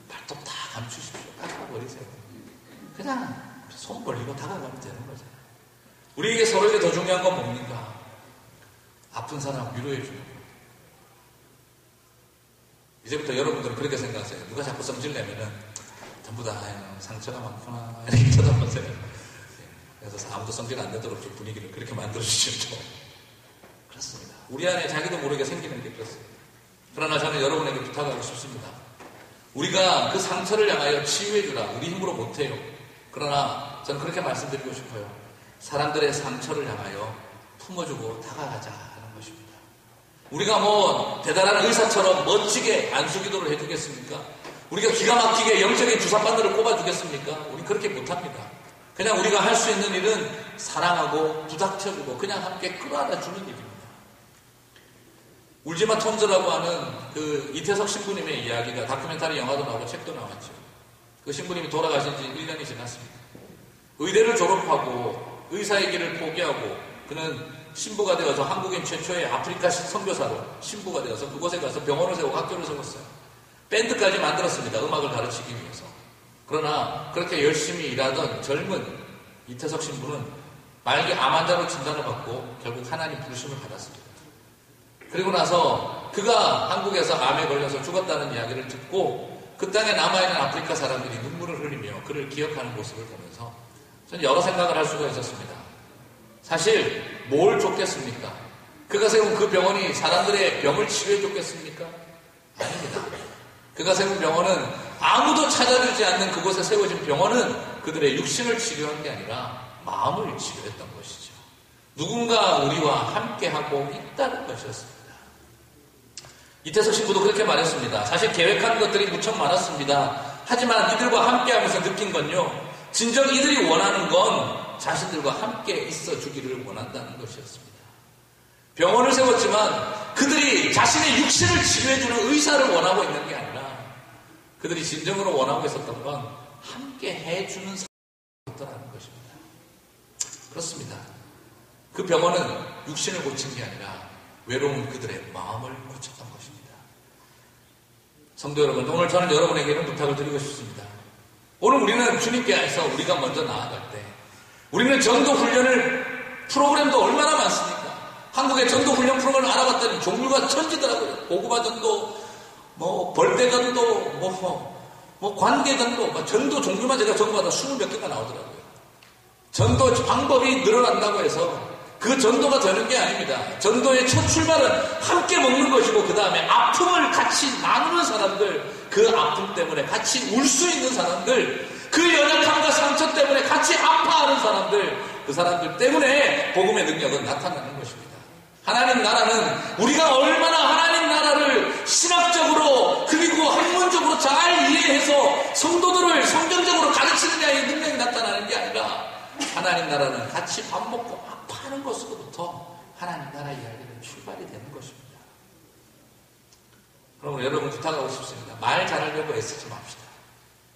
발톱 다 감추십시오. 깎아버리세요. 그냥 손 벌리고 다가가면 되는 거죠. 우리에게 서로에게 더 중요한 건 뭡니까? 아픈 사람 위로해주는 거. 이제부터 여러분들은 그렇게 생각하세요. 누가 자꾸 성질내면은 전부 다 상처가 많구나 이렇게 쳐다보세요. 그래서 아무도 성질 안 내도록 좀 분위기를 그렇게 만들어주시죠. 그렇습니다. 우리 안에 자기도 모르게 생기는 게 그렇습니다. 그러나 저는 여러분에게 부탁하고 싶습니다. 우리가 그 상처를 향하여 치유해주라. 우리 힘으로 못해요. 그러나 저는 그렇게 말씀드리고 싶어요. 사람들의 상처를 향하여 품어주고 다가가자 하는 것입니다. 우리가 뭐 대단한 의사처럼 멋지게 안수기도를 해주겠습니까? 우리가 기가 막히게 영적인 주사바늘을 꼽아주겠습니까? 우리 그렇게 못합니다. 그냥 우리가 할 수 있는 일은 사랑하고 부닥쳐주고 그냥 함께 끌어안아주는 일입니다. 울지마 톰즈라고 하는 그 이태석 신부님의 이야기가 다큐멘터리 영화도 나오고 책도 나왔죠. 그 신부님이 돌아가신 지 1년이 지났습니다. 의대를 졸업하고 의사의 길을 포기하고 그는 신부가 되어서 한국인 최초의 아프리카 선교사로 신부가 되어서 그곳에 가서 병원을 세우고 학교를 세웠어요. 밴드까지 만들었습니다. 음악을 가르치기 위해서. 그러나 그렇게 열심히 일하던 젊은 이태석 신부는 말기 암 환자로 진단을 받고 결국 하나님 부르심을 받았습니다. 그리고 나서 그가 한국에서 암에 걸려서 죽었다는 이야기를 듣고 그 땅에 남아있는 아프리카 사람들이 눈물을 흘리며 그를 기억하는 모습을 보면서 저는 여러 생각을 할 수가 있었습니다. 사실 뭘 줬겠습니까? 그가 세운 그 병원이 사람들의 병을 치료해 줬겠습니까? 아닙니다. 그가 세운 병원은 아무도 찾아주지 않는 그곳에 세워진 병원은 그들의 육신을 치료한 게 아니라 마음을 치료했던 것이죠. 누군가 우리와 함께하고 있다는 것이었습니다. 이태석 신부도 그렇게 말했습니다. 사실 계획한 것들이 무척 많았습니다. 하지만 이들과 함께하면서 느낀 건요. 진정 이들이 원하는 건 자신들과 함께 있어 주기를 원한다는 것이었습니다. 병원을 세웠지만 그들이 자신의 육신을 치료해주는 의사를 원하고 있는 게 아니라 그들이 진정으로 원하고 있었던 건 함께 해주는 사람이었다는 것입니다. 그렇습니다. 그 병원은 육신을 고친 게 아니라 외로운 그들의 마음을 고쳤던 것입니다. 성도 여러분, 오늘 저는 여러분에게는 부탁을 드리고 싶습니다. 오늘 우리는 주님께서 우리가 먼저 나아갈 때 우리는 전도훈련을 프로그램도 얼마나 많습니까? 한국의 전도훈련 프로그램을 알아봤더니 종류가 천지더라고요. 고구마 전도, 벌떼 전도, 관계 전도, 전도 종류만 제가 전부마다 20몇 개가 나오더라고요. 전도 방법이 늘어난다고 해서 그 전도가 되는 게 아닙니다. 전도의 첫 출발은 함께 먹는 것이고 그 다음에 아픔을 같이 나누는 사람들, 그 아픔 때문에 같이 울 수 있는 사람들, 그 연약함과 상처 때문에 같이 아파하는 사람들, 그 사람들 때문에 복음의 능력은 나타나는 것입니다. 하나님 나라는 우리가 얼마나 하나님 나라를 신학적으로 그리고 학문적으로 잘 이해해서 성도들을 성경적으로 가르치느냐의 능력이 나타나는 게 아니라 하나님 나라는 같이 밥 먹고 아파하는 것으로부터 하나님 나라 이야기는 출발이 되는 것입니다. 그럼 여러분 부탁하고 싶습니다. 말 잘하려고 애쓰지 맙시다.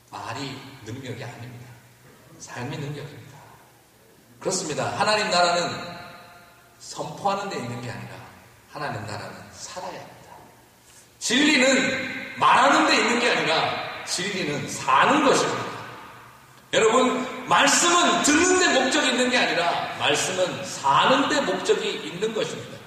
말이 능력이 아닙니다. 삶이 능력입니다. 그렇습니다. 하나님 나라는 선포하는 데 있는 게 아니라 하나님 나라는 살아야 합니다. 진리는 말하는 데 있는 게 아니라 진리는 사는 것입니다. 여러분, 말씀은 듣는 데 목적이 있는 게 아니라 말씀은 사는 데 목적이 있는 것입니다.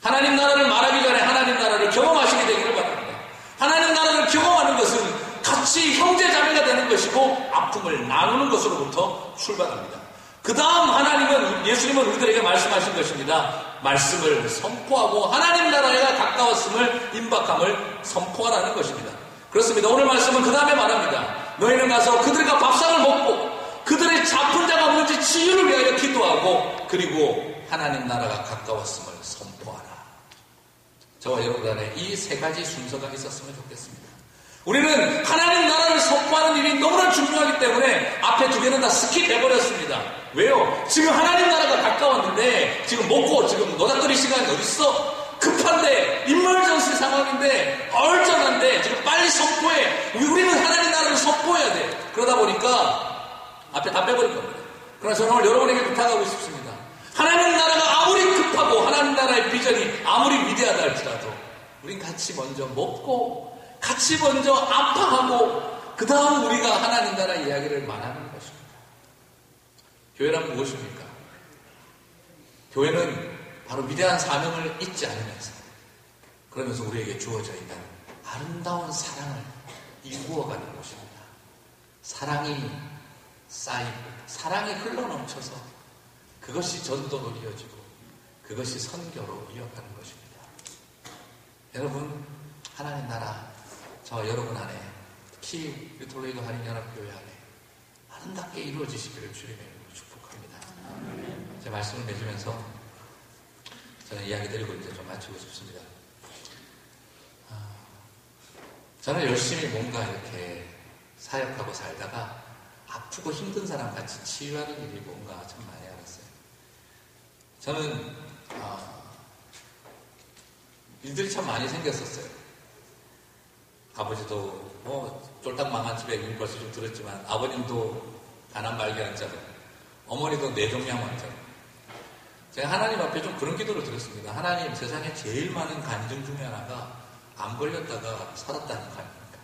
하나님 나라를 말하기 전에 하나님 나라를 경험하시게 되기를 바랍니다. 하나님 나라를 경험하는 것은 같이 형제 자매가 되는 것이고 아픔을 나누는 것으로부터 출발합니다. 그 다음 하나님은, 예수님은 우리들에게 말씀하신 것입니다. 말씀을 선포하고 하나님 나라에 가까웠음을, 임박함을 선포하라는 것입니다. 그렇습니다. 오늘 말씀은 그 다음에 말합니다. 너희는 가서 그들과 밥상을 먹고 그들의 아픈 자가 없는지 치유를 위하여 기도하고 그리고 하나님 나라가 가까웠음을 선포하라. 저와 여러분 안에 이 세 가지 순서가 있었으면 좋겠습니다. 우리는 하나님 나라를 선포하는 일이 너무나 중요하기 때문에 앞에 두 개는 다 스킵해버렸습니다. 왜요? 지금 하나님 나라가 가까웠는데 지금 먹고 지금 노닥거릴 시간이 어딨어? 급한데 인물전시 상황인데 얼쩡한데 지금 빨리 선포해. 우리는 하나님 나라를 선포해야 돼. 그러다 보니까 앞에 다 빼버린 겁니다. 그러나 저는 오늘 여러분에게 부탁하고 싶습니다. 하나님 나라가 아무리 급하고 하나님 나라의 비전이 아무리 위대하다 할지라도 우린 같이 먼저 먹고 같이 먼저 아파하고 그 다음 우리가 하나님 나라 이야기를 말하는 것입니다. 교회란 무엇입니까? 교회는 바로 위대한 사명을 잊지 않으면서 그러면서 우리에게 주어져 있는 아름다운 사랑을 이루어가는 곳입니다. 사랑이 쌓이고 사랑이 흘러넘쳐서 그것이 전도로 이어지고 그것이 선교로 이어가는 것입니다. 여러분, 하나님 나라 저와 여러분 안에 특히 리톨레이도 한인연합교회 안에 아름답게 이루어지시기를 주님의 이름으로 축복합니다. 제 말씀을 맺으면서 저는 이야기 드리고 이제 좀 마치고 싶습니다. 저는 열심히 뭔가 이렇게 사역하고 살다가 아프고 힘든 사람 같이 치유하는 일이 뭔가 참 많이 알았어요. 저는 일들이 참 많이 생겼었어요. 아버지도 쫄딱 망한 집에 이미 벌써 좀 들었지만 아버님도 가난 발견자로 어머니도 뇌종양 환자로 제가 하나님 앞에 좀 그런 기도를 드렸습니다. 하나님, 세상에 제일 많은 간증 중에 하나가 암 걸렸다가 살았다는 거 아닙니까?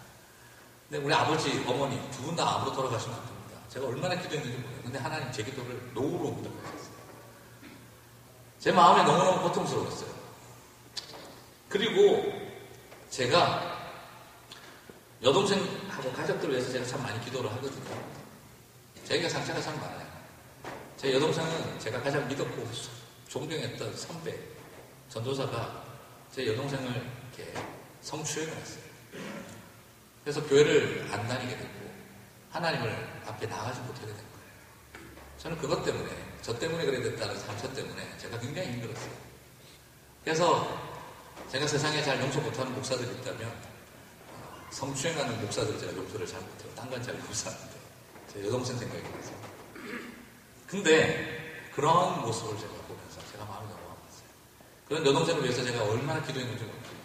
근데 우리 아버지, 어머니 두 분 다 암으로 돌아가시면 안 됩니다. 제가 얼마나 기도했는지 모르겠어요. 근데 하나님 제 기도를 노후로 묻어버렸어요. 제 마음에 너무너무 고통스러웠어요. 그리고 제가 여동생하고 가족들을 위해서 제가 참 많이 기도를 하거든요. 제가 상처가 참 많아요. 제 여동생은 제가 가장 믿었고 존경했던 선배, 전도사가 제 여동생을 이렇게 성추행을 했어요. 그래서 교회를 안 다니게 됐고 하나님을 앞에 나가지 못하게 된 거예요. 저는 그것 때문에, 저 때문에 그래 됐다는 상처 때문에 제가 굉장히 힘들었어요. 그래서 제가 세상에 잘 용서 못하는 목사들이 있다면 성추행하는 목사들 제가 용서를 잘 못해요. 딴 건 잘 용서하는데 제 여동생 생각이 나서. 근데 그런 모습을 제가 보면서 제가 마음이 너무 아팠어요. 그런 여동생을 위해서 제가 얼마나 기도했는지 모르겠어요.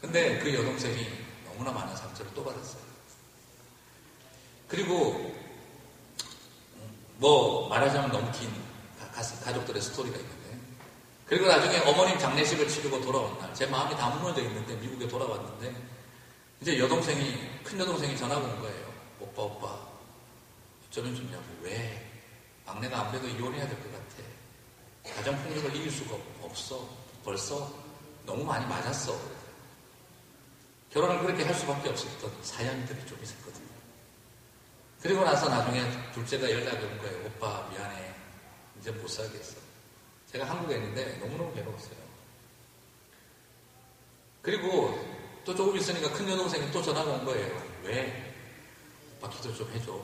근데 그 여동생이 너무나 많은 상처를 또 받았어요. 그리고 말하자면 너무 긴 가족들의 스토리가 있는데, 그리고 나중에 어머님 장례식을 치르고 돌아온 날 제 마음이 다 무너져 있는데 미국에 돌아왔는데 이제 큰 여동생이 전화가 온 거예요. 오빠 어쩌면 좋냐고. 왜? 막내가 아무래도 이혼해야 될 것 같아. 가정폭력을 이길 수가 없어. 벌써 너무 많이 맞았어. 결혼을 그렇게 할 수밖에 없었던 사연들이 좀 있었거든요. 그리고 나서 나중에 둘째가 연락이 온 거예요. 오빠 미안해. 이제 못 살겠어. 제가 한국에 있는데 너무너무 괴로웠어요. 그리고 또 조금 있으니까 큰 여동생이 또 전화가 온 거예요. 왜? 오빠 기도 좀 해줘.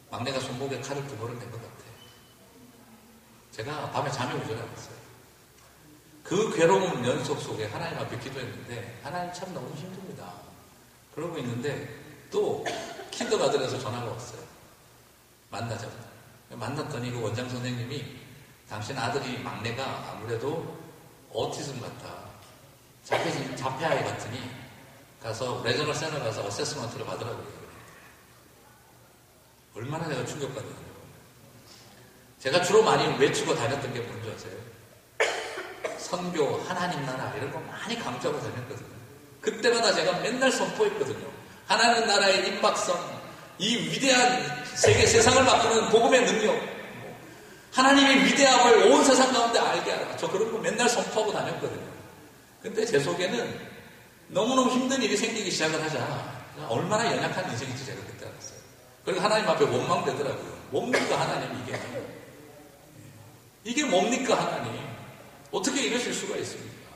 막내가 손목에 칼을 2번을 댄 것 같아. 제가 밤에 잠이 오질 않았어요. 그 괴로운 연속 속에 하나님 앞에 기도했는데 하나님 참 너무 힘듭니다. 그러고 있는데 또 킨더가든에서 전화가 왔어요. 만나자고. 만났더니 그 원장 선생님이 당신 아들이 막내가 아무래도 오티즘 같다. 자폐아이 같으니 가서 레저널 센터 가서 어세스먼트를 받으라고 얘기해요. 얼마나 내가 충격받았냐고. 제가 주로 많이 외치고 다녔던 게 뭔지 아세요? 선교, 하나님 나라 이런 거 많이 강조하고 다녔거든요. 그때마다 제가 맨날 선포했거든요. 하나님 나라의 임박성, 이 위대한 세상을 바꾸는 복음의 능력, 하나님의 위대함을 온 세상 가운데 알게 하라. 저 그런 거 맨날 선포하고 다녔거든요. 근데 제 속에는 너무너무 힘든 일이 생기기 시작을 하자 얼마나 연약한 인생인지 제가 그때 알았어요. 그리고 하나님 앞에 원망되더라고요. 뭡니까 하나님 이게? 이게 뭡니까 하나님? 어떻게 이러실 수가 있습니까?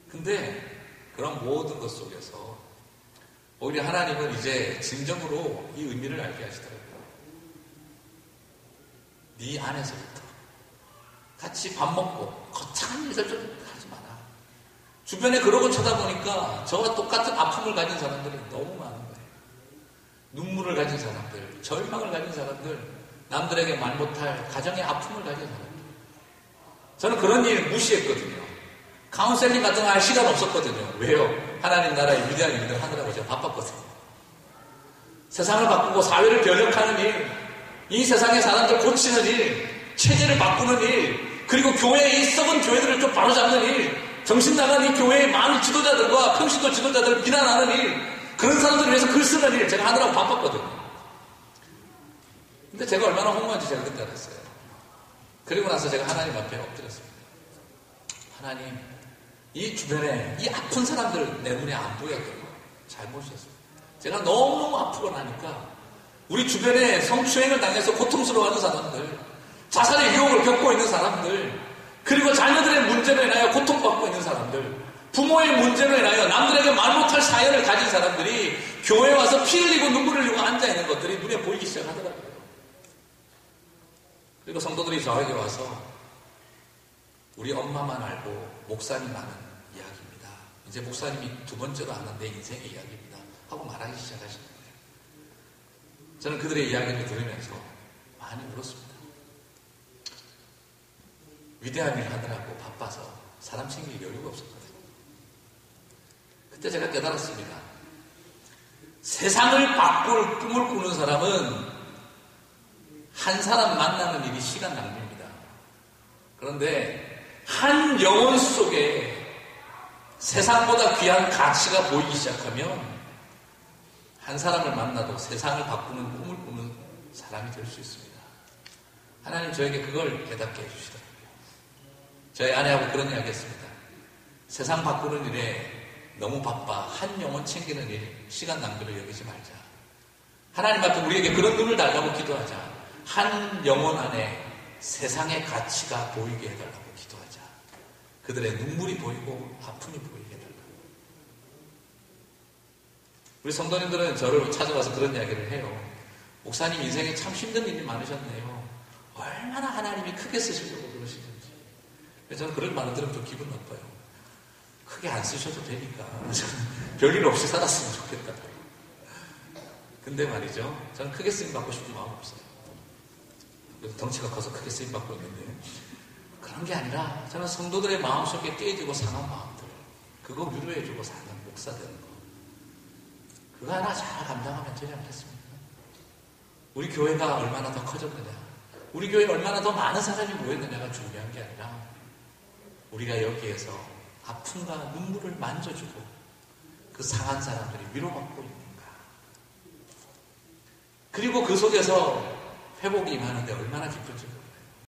근데 그런 모든 것 속에서 오히려 하나님은 이제 진정으로 이 의미를 알게 하시더라고요. 네 안에서부터 같이 밥 먹고 거창한 일들 좀 하지 마라. 주변에 그러고 쳐다보니까 저와 똑같은 아픔을 가진 사람들이 너무 많은 거예요. 눈물을 가진 사람들, 절망을 가진 사람들, 남들에게 말 못할 가정의 아픔을 가진 사람들. 저는 그런 일 무시했거든요. 카운셀링 같은 거 할 시간 없었거든요. 왜요? 하나님 나라의 위대한 일들 하느라고 제가 바빴거든요. 세상을 바꾸고 사회를 변혁하는 일, 이 세상의 사람들 고치는 일, 체제를 바꾸는 일, 그리고 교회의 이 썩은 교회들을 좀 바로잡는 일, 정신 나간 이 교회의 많은 지도자들과 평신도 지도자들을 비난하는 일, 그런 사람들을 위해서 글 쓰는 일 제가 하느라고 바빴거든요. 근데 제가 얼마나 허무한지 제가 그때 알았어요. 그리고 나서 제가 하나님 앞에 엎드렸습니다. 하나님, 이 주변에 이 아픈 사람들 내 눈에 안 보여요. 잘못이었습니다. 제가 너무너무 아프고 나니까 우리 주변에 성추행을 당해서 고통스러워하는 사람들, 자살의 유혹을 겪고 있는 사람들, 그리고 자녀들의 문제로 인하여 고통받고 있는 사람들, 부모의 문제로 인하여 남들에게 말 못할 사연을 가진 사람들이 교회에 와서 피 흘리고 눈물 흘리고 앉아있는 것들이 눈에 보이기 시작하더라고요. 그리고 성도들이 저에게 와서 우리 엄마만 알고 목사님 아는 이야기입니다. 이제 목사님이 두 번째로 아는 내 인생의 이야기입니다. 하고 말하기 시작하시는 거예요. 저는 그들의 이야기를 들으면서 많이 울었습니다. 위대한 일 하느라고 바빠서 사람 챙길 여유가 없었거든요. 그때 제가 깨달았습니다. 세상을 바꿀 꿈을 꾸는 사람은 한 사람 만나는 일이 시간 낭비입니다. 그런데 한 영혼 속에 세상보다 귀한 가치가 보이기 시작하면 한 사람을 만나도 세상을 바꾸는 꿈을 꾸는 사람이 될 수 있습니다. 하나님 저에게 그걸 깨닫게 해주시더라고요. 저희 아내하고 그런 이야기 했습니다. 세상 바꾸는 일에 너무 바빠 한 영혼 챙기는 일, 시간 낭비를 여기지 말자. 하나님 앞에 우리에게 그런 눈을 달라고 기도하자. 한 영혼 안에 세상의 가치가 보이게 해달라고 기도하자. 그들의 눈물이 보이고 아픔이 보이게 해달라고. 우리 성도님들은 저를 찾아와서 그런 이야기를 해요. 목사님 인생에 참 힘든 일이 많으셨네요. 얼마나 하나님이 크게 쓰시려고 그러시는지. 저는 그런 말을 들으면 좀 기분 나빠요. 크게 안 쓰셔도 되니까 별일 없이 살았으면 좋겠다. 근데 말이죠, 저는 크게 쓰임받고 싶은 마음 없어요. 그래서 덩치가 커서 크게 쓰임받고 있는데 그런 게 아니라 저는 성도들의 마음속에 깨지고 상한 마음들, 그거 위로해주고 사는 목사 되는 거, 그거 하나 잘 감당하면 되지 않겠습니까? 우리 교회가 얼마나 더 커졌느냐, 우리 교회에 얼마나 더 많은 사람이 모였느냐가 중요한 게 아니라 우리가 여기에서 아픔과 눈물을 만져주고 그 상한 사람들이 위로받고 있는가, 그리고 그 속에서 회복이 임하는데 얼마나 기쁜지 모릅니다.